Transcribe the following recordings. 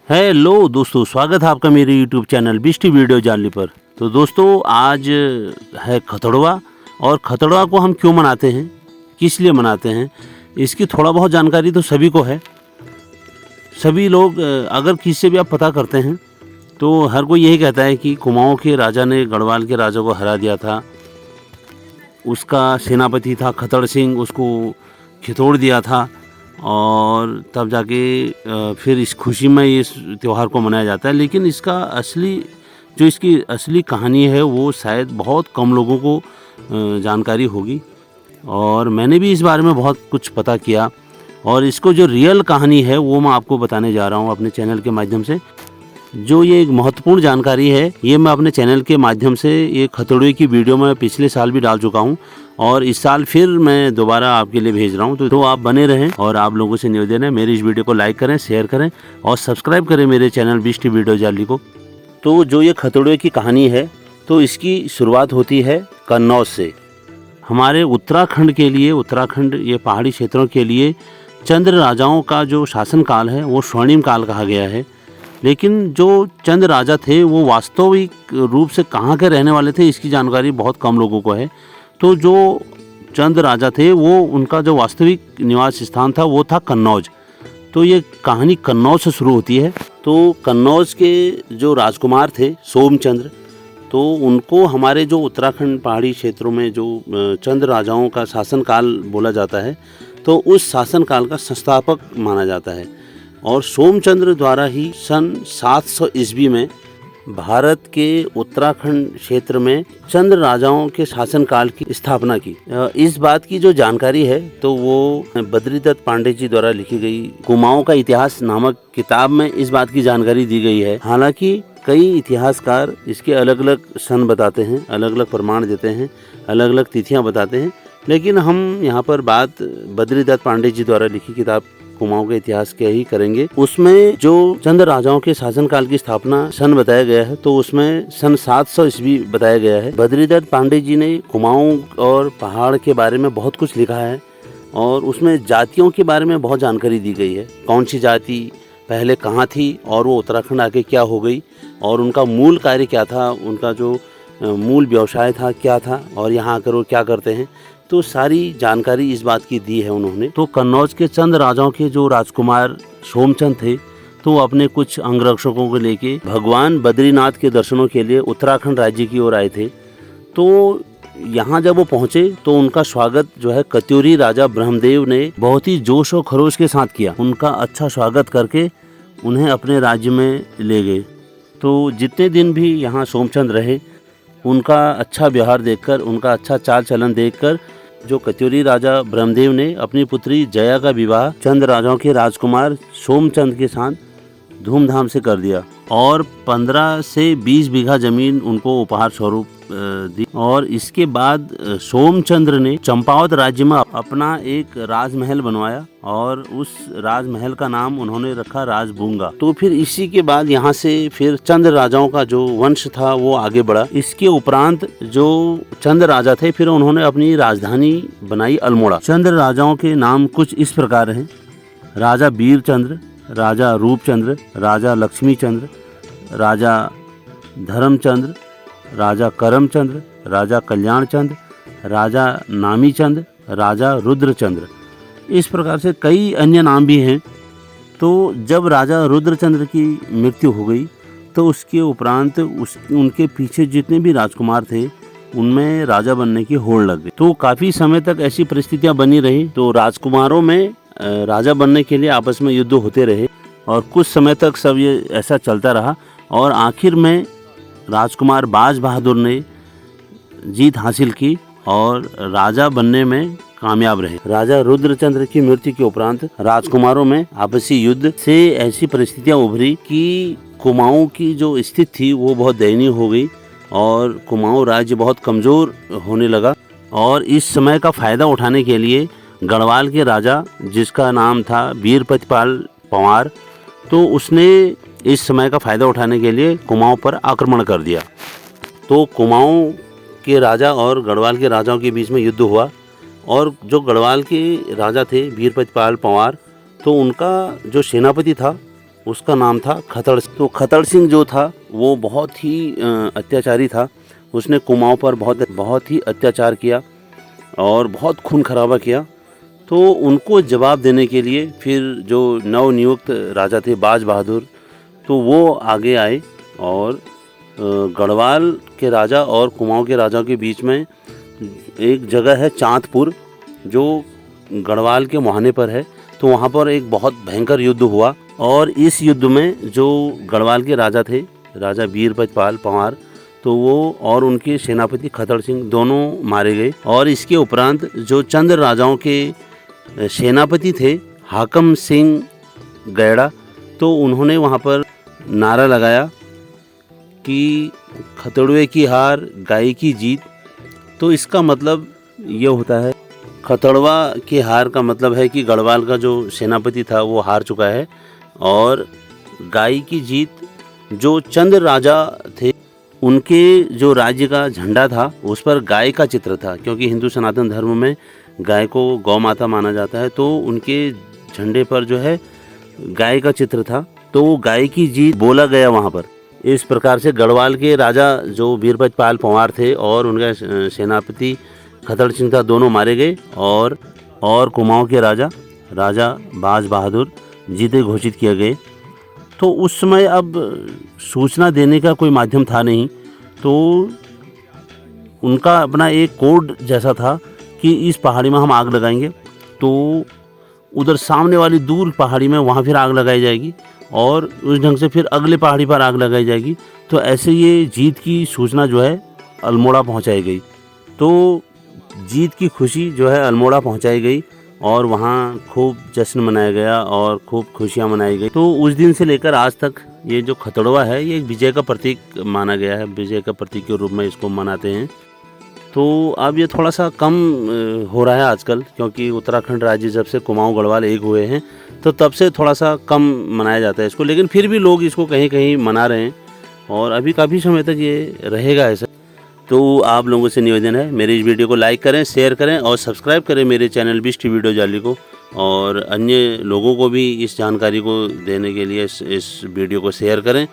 Hello दोस्तों, स्वागत है आपका मेरे यूट्यूब चैनल बिस्टी वीडियो जानली पर। तो दोस्तों, आज है खतड़वा। और खतड़वा को हम क्यों मनाते हैं, किस लिए मनाते हैं, इसकी थोड़ा बहुत जानकारी तो सभी को है। सभी लोग अगर किसी से भी आप पता करते हैं तो हर कोई यही कहता है कि कुमाऊँ के राजा ने गढ़वाल के राजा को हरा दिया था। उसका सेनापति था खतड़ सिंह, उसको खितोड़ दिया था और तब जाके फिर इस खुशी में इस त्यौहार को मनाया जाता है। लेकिन इसकी असली कहानी है वो शायद बहुत कम लोगों को जानकारी होगी। और मैंने भी इस बारे में बहुत कुछ पता किया और इसको जो रियल कहानी है वो मैं आपको बताने जा रहा हूँ अपने चैनल के माध्यम से। जो ये एक महत्वपूर्ण जानकारी है ये मैं अपने चैनल के माध्यम से ये खतड़ुए की वीडियो में पिछले साल भी डाल चुका हूँ और इस साल फिर मैं दोबारा आपके लिए भेज रहा हूँ। तो आप बने रहें और आप लोगों से निवेदन है मेरी इस वीडियो को लाइक करें, शेयर करें और सब्सक्राइब करें मेरे चैनल बिस्टी वीडियो जाली को। तो जो ये खतड़ुए की कहानी है तो इसकी शुरुआत होती है कन्नौज से। हमारे उत्तराखंड ये पहाड़ी क्षेत्रों के लिए चंद्र राजाओं का जो शासनकाल है वो स्वर्णिम काल कहा गया है। लेकिन जो चंद राजा थे वो वास्तविक रूप से कहाँ के रहने वाले थे इसकी जानकारी बहुत कम लोगों को है। तो जो चंद राजा थे वो उनका जो वास्तविक निवास स्थान था वो था कन्नौज। तो ये कहानी कन्नौज से शुरू होती है। तो कन्नौज के जो राजकुमार थे सोमचंद्र, तो उनको हमारे जो उत्तराखंड पहाड़ी क्षेत्रों में जो चंद राजाओं का शासनकाल बोला जाता है तो उस शासनकाल का संस्थापक माना जाता है। और सोमचंद्र द्वारा ही सन 700 ईस्वी में भारत के उत्तराखंड क्षेत्र में चंद्र राजाओं के शासनकाल की स्थापना की। इस बात की जो जानकारी है तो वो बद्रीदत्त पांडे जी द्वारा लिखी गई कुमाऊं का इतिहास नामक किताब में इस बात की जानकारी दी गई है। हालांकि कई इतिहासकार इसके अलग अलग सन बताते हैं, अलग अलग प्रमाण देते हैं, अलग अलग तिथियां बताते हैं। लेकिन हम यहाँ पर बात बद्रीदत्त पांडे जी द्वारा लिखी किताब कुमाऊं के इतिहास के ही करेंगे। उसमें जो चंद्र राजाओं के शासनकाल की स्थापना सन बताया गया है तो उसमें सन 700 ईस्वी बताया गया है। बद्रीदत्त पांडे जी ने कुमाऊं और पहाड़ के बारे में बहुत कुछ लिखा है और उसमें जातियों के बारे में बहुत जानकारी दी गई है। कौन सी जाति पहले कहाँ थी और वो उत्तराखंड आके क्या हो गई और उनका मूल कार्य क्या था, उनका जो मूल व्यवसाय था क्या था और यहाँ आकर वो क्या करते हैं। तो सारी जानकारी इस बात की दी है उन्होंने। तो कन्नौज के चंद राजाओं के जो राजकुमार सोमचंद थे तो वो अपने कुछ अंगरक्षकों को लेके भगवान बद्रीनाथ के दर्शनों के लिए उत्तराखंड राज्य की ओर आए थे। तो यहाँ जब वो पहुँचे तो उनका स्वागत जो है कत्यूरी राजा ब्रह्मदेव ने बहुत ही जोश और खरोश के साथ किया। उनका अच्छा स्वागत करके उन्हें अपने राज्य में ले गए। तो जितने दिन भी यहाँ सोमचंद रहे उनका अच्छा व्यवहार देखकर, उनका अच्छा चाल चलन देखकर जो कत्यूरी राजा ब्रह्मदेव ने अपनी पुत्री जया का विवाह चंद राजाओं के राजकुमार सोमचंद के साथ धूमधाम से कर दिया और 15 से 20 बीघा जमीन उनको उपहार स्वरूप दी। और इसके बाद सोमचंद्र ने चंपावत राज्य में अपना एक राजमहल बनवाया और उस राजमहल का नाम उन्होंने रखा राजबूंगा। तो फिर इसी के बाद यहाँ से फिर चंद्र राजाओं का जो वंश था वो आगे बढ़ा। इसके उपरांत जो चंद्र राजा थे फिर उन्होंने अपनी राजधानी बनाई अल्मोड़ा। चंद्र राजाओं के नाम कुछ इस प्रकार हैं: राजा वीरचंद्र, राजा रूपचंद्र, राजा लक्ष्मीचंद्र, राजा धर्मचंद्र, राजा करमचंद्र, राजा कल्याणचंद्र, राजा नामीचंद, राजा रुद्रचंद्र। इस प्रकार से कई अन्य नाम भी हैं। तो जब राजा रुद्रचंद्र की मृत्यु हो गई तो उसके उपरांत उनके पीछे जितने भी राजकुमार थे उनमें राजा बनने की होड़ लग गई। तो काफ़ी समय तक ऐसी परिस्थितियां बनी रही। तो राजकुमारों में राजा बनने के लिए आपस में युद्ध होते रहे और कुछ समय तक सब ये ऐसा चलता रहा और आखिर में राजकुमार बाज बहादुर ने जीत हासिल की और राजा बनने में कामयाब रहे। राजा रुद्रचंद्र की मृत्यु के उपरांत राजकुमारों में आपसी युद्ध से ऐसी परिस्थितियां उभरी कि कुमाऊं की जो स्थिति थी वो बहुत दयनीय हो गई और कुमाऊं राज्य बहुत कमजोर होने लगा। और इस समय का फायदा उठाने के लिए गढ़वाल के राजा जिसका नाम था वीरपतिपाल पंवार, तो उसने इस समय का फायदा उठाने के लिए कुमाऊं पर आक्रमण कर दिया। तो कुमाऊं के राजा और गढ़वाल के राजाओं के बीच में युद्ध हुआ और जो गढ़वाल के राजा थे वीरपतिपाल पंवार, तो उनका जो सेनापति था उसका नाम था खतड़। तो खतड़ सिंह जो था वो बहुत ही अत्याचारी था। उसने कुमाऊं पर बहुत ही अत्याचार किया और बहुत खून खराबा किया। तो उनको जवाब देने के लिए फिर जो नवनियुक्त राजा थे बाज बहादुर, तो वो आगे आए और गढ़वाल के राजा और कुमाऊं के राजाओं के बीच में एक जगह है चांदपुर, जो गढ़वाल के मुहाने पर है। तो वहाँ पर एक बहुत भयंकर युद्ध हुआ और इस युद्ध में जो गढ़वाल के राजा थे, राजा वीरभद्रपाल पंवार, तो वो और उनके सेनापति खतड़ सिंह दोनों मारे गए। और इसके उपरांत जो चंद राजाओं के सेनापति थे हाकम सिंह गैड़ा, तो उन्होंने वहाँ पर नारा लगाया कि खतड़ुए की हार गाय की जीत। तो इसका मतलब ये होता है, खतड़वा की हार का मतलब है कि गढ़वाल का जो सेनापति था वो हार चुका है, और गाय की जीत जो चंद राजा थे उनके जो राज्य का झंडा था उस पर गाय का चित्र था, क्योंकि हिंदू सनातन धर्म में गाय को गौ माता माना जाता है। तो उनके झंडे पर जो है गाय का चित्र था, तो वो गाय की जीत बोला गया वहाँ पर। इस प्रकार से गढ़वाल के राजा जो वीरभद्रपाल पंवार थे और उनका सेनापति खतड़ सिंह था, दोनों मारे गए और कुमाऊं के राजा बाज बहादुर जीते घोषित किए गए। तो उस समय अब सूचना देने का कोई माध्यम था नहीं, तो उनका अपना एक कोड जैसा था कि इस पहाड़ी में हम आग लगाएंगे, तो उधर सामने वाली दूर पहाड़ी में वहाँ फिर आग लगाई जाएगी और उस ढंग से फिर अगले पहाड़ी पर आग लगाई जाएगी। तो ऐसे ये जीत की सूचना जो है अल्मोड़ा पहुँचाई गई। तो जीत की खुशी जो है अल्मोड़ा पहुँचाई गई और वहाँ खूब जश्न मनाया गया और खूब खुशियाँ मनाई गई। तो उस दिन से लेकर आज तक ये जो खतड़वा है ये एक विजय का प्रतीक माना गया है, विजय का प्रतीक के रूप में इसको मनाते हैं। तो अब ये थोड़ा सा कम हो रहा है आजकल, क्योंकि उत्तराखंड राज्य जब से कुमाऊं गढ़वाल एक हुए हैं तो तब से थोड़ा सा कम मनाया जाता है इसको, लेकिन फिर भी लोग इसको कहीं कहीं मना रहे हैं और अभी काफ़ी समय तक ये रहेगा ऐसा। तो आप लोगों से निवेदन है, मेरी इस वीडियो को लाइक करें, शेयर करें और सब्सक्राइब करें मेरे चैनल बिष्ट वीडियो जाली को, और अन्य लोगों को भी इस जानकारी को देने के लिए इस वीडियो को शेयर करें।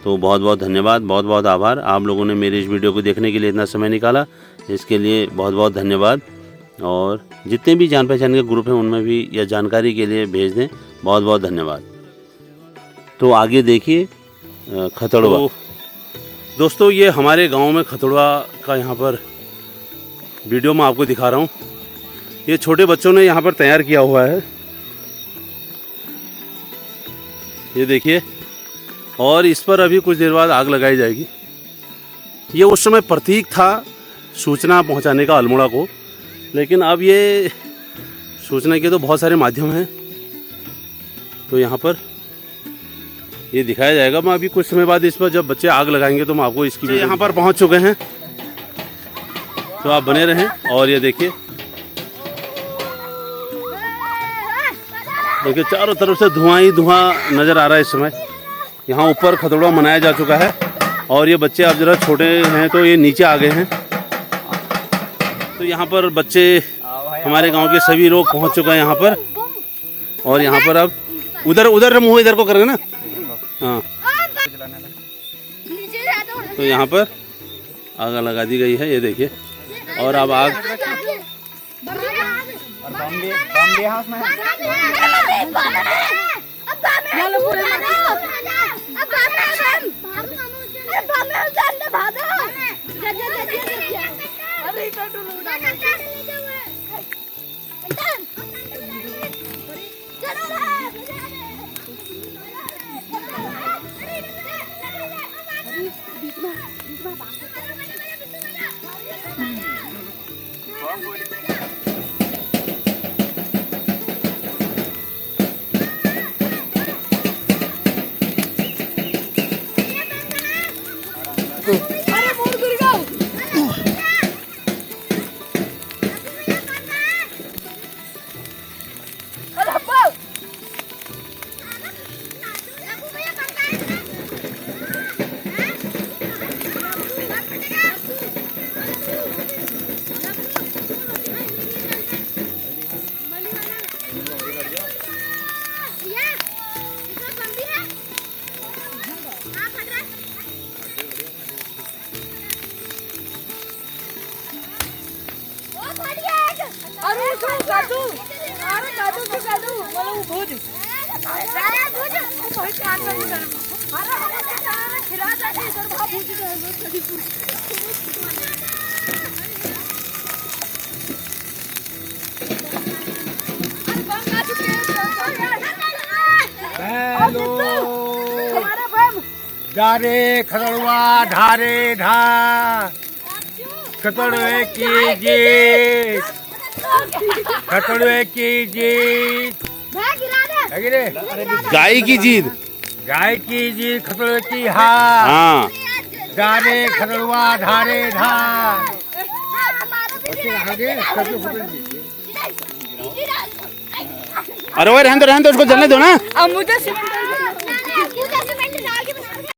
तो बहुत बहुत धन्यवाद, बहुत बहुत आभार। आप लोगों ने मेरी इस वीडियो को देखने के लिए इतना समय निकाला, इसके लिए बहुत बहुत धन्यवाद। और जितने भी जान पहचान के ग्रुप हैं उनमें भी यह जानकारी के लिए भेज दें। बहुत बहुत धन्यवाद। तो आगे देखिए खतड़वा। तो दोस्तों ये हमारे गांव में खतड़वा का यहाँ पर वीडियो मैं आपको दिखा रहा हूँ। ये छोटे बच्चों ने यहाँ पर तैयार किया हुआ है, ये देखिए, और इस पर अभी कुछ देर बाद आग लगाई जाएगी। ये उस समय प्रतीक था सूचना पहुँचाने का अल्मोड़ा को, लेकिन अब ये सूचना के तो बहुत सारे माध्यम हैं। तो यहाँ पर ये दिखाया जाएगा। मैं अभी कुछ समय बाद इस पर जब बच्चे आग लगाएंगे तो मैं आपको इसकी यहाँ पर पहुँच चुके हैं, तो आप बने रहें। और ये देखिए चारों तरफ से धुआं ही धुआं नज़र आ रहा है इस समय। यहाँ ऊपर खतड़वा मनाया जा चुका है और ये बच्चे अब जरा छोटे हैं तो ये नीचे आ गए हैं। तो यहाँ पर बच्चे हमारे गांव के सभी लोग पहुँच चुके हैं यहाँ पर, और यहाँ पर अब उधर मुँह इधर को करेंगे ना, हाँ। तो यहाँ पर आग लगा दी गई है, ये देखिए, और अब आग दादू अरे दादू तू दादू मला उभोज काय उभोज बहुत छान वाली कर अरे हमारे सामने खिला जाती सर भाव पूछ रहे हैं कभी अरे बम ना चुके हेलो हमारे बम धारे खतड़वा धारे धा खतड़वे की जीत खतड़वे की जीत मैं गिरा दे है कि रे? गाय की जीत। गाय की जीत खतड़वे की हार हाँ धारे खतड़वा धारे धा अरे वो रहने दो उसको जलने दो ना। अब मुझे सीमेंट